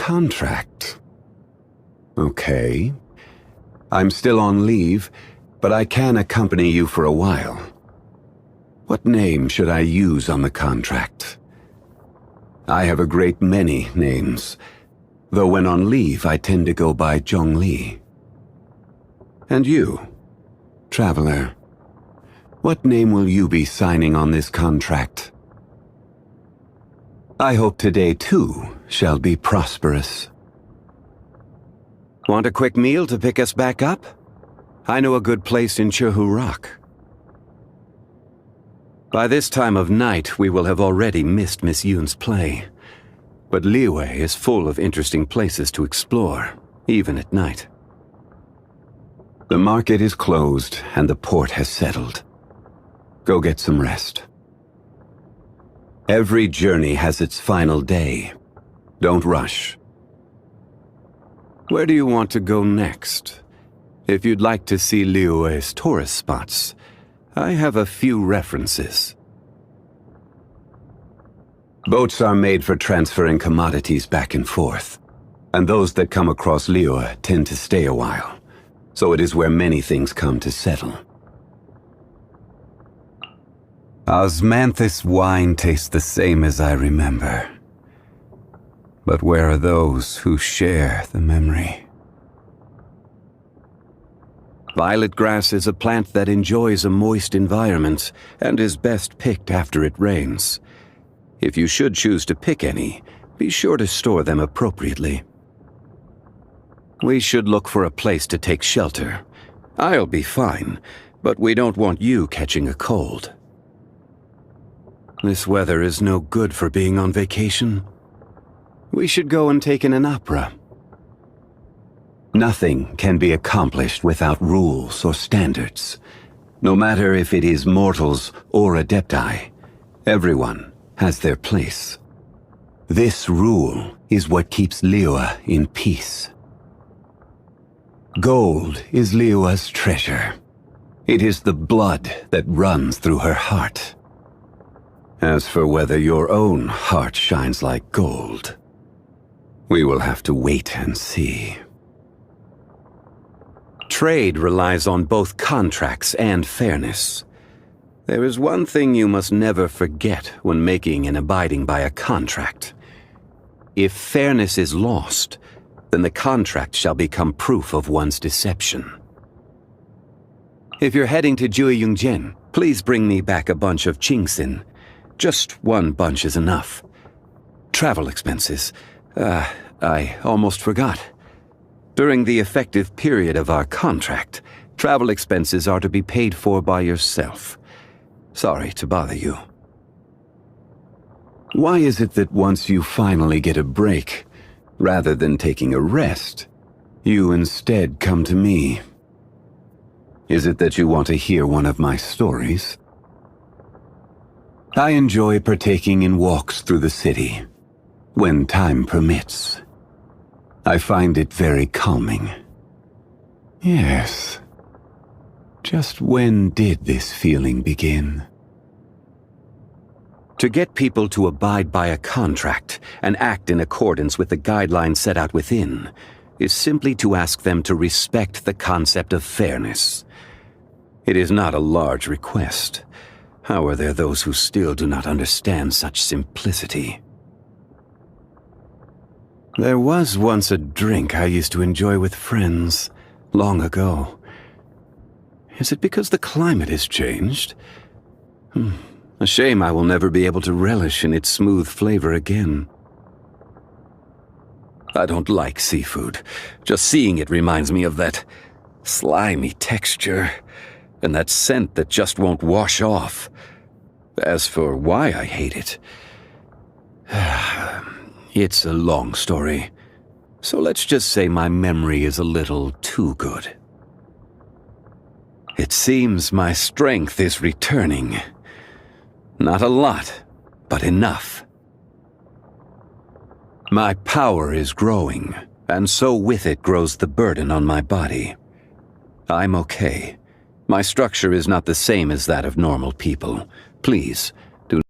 contract. Okay. I'm still on leave, but I can accompany you for a while. What name should I use on the contract? I have a great many names, though when on leave I tend to go by Zhongli. And you, traveler, what name will you be signing on this contract? I hope today too shall be prosperous. Want a quick meal to pick us back up? I know a good place in Chihu Rock. By this time of night, we will have already missed Miss Yoon's play. But Liyue is full of interesting places to explore, even at night. The market is closed and the port has settled. Go get some rest. Every journey has its final day. Don't rush. Where do you want to go next? If you'd like to see Liyue's tourist spots, I have a few references. Boats are made for transferring commodities back and forth, and those that come across Liyue tend to stay a while, so it is where many things come to settle. Osmanthus wine tastes the same as I remember. But where are those who share the memory? Violet grass is a plant that enjoys a moist environment and is best picked after it rains. If you should choose to pick any, be sure to store them appropriately. We should look for a place to take shelter. I'll be fine, but we don't want you catching a cold. This weather is no good for being on vacation. We should go and take in an opera. Nothing can be accomplished without rules or standards. No matter if it is mortals or adepti, everyone has their place. This rule is what keeps Liyue in peace. Gold is Liyue's treasure. It is the blood that runs through her heart. As for whether your own heart shines like gold, we will have to wait and see. Trade relies on both contracts and fairness. There is one thing you must never forget when making and abiding by a contract. If fairness is lost, then the contract shall become proof of one's deception. If you're heading to Jueyungjian, please bring me back a bunch of Qingxin. Just one bunch is enough. Travel expenses. I almost forgot. During the effective period of our contract, travel expenses are to be paid for by yourself. Sorry to bother you. Why is it that once you finally get a break, rather than taking a rest, you instead come to me? Is it that you want to hear one of my stories? I enjoy partaking in walks through the city, when time permits. I find it very calming. Yes. Just when did this feeling begin? To get people to abide by a contract and act in accordance with the guidelines set out within is simply to ask them to respect the concept of fairness. It is not a large request. How are there those who still do not understand such simplicity? There was once a drink I used to enjoy with friends, long ago. Is it because the climate has changed? A shame I will never be able to relish in its smooth flavor again. I don't like seafood. Just seeing it reminds me of that slimy texture, and that scent that just won't wash off. As for why I hate it, it's a long story. So let's just say my memory is a little too good. It seems my strength is returning. Not a lot, but enough. My power is growing, and so with it grows the burden on my body. I'm okay. My structure is not the same as that of normal people. Please,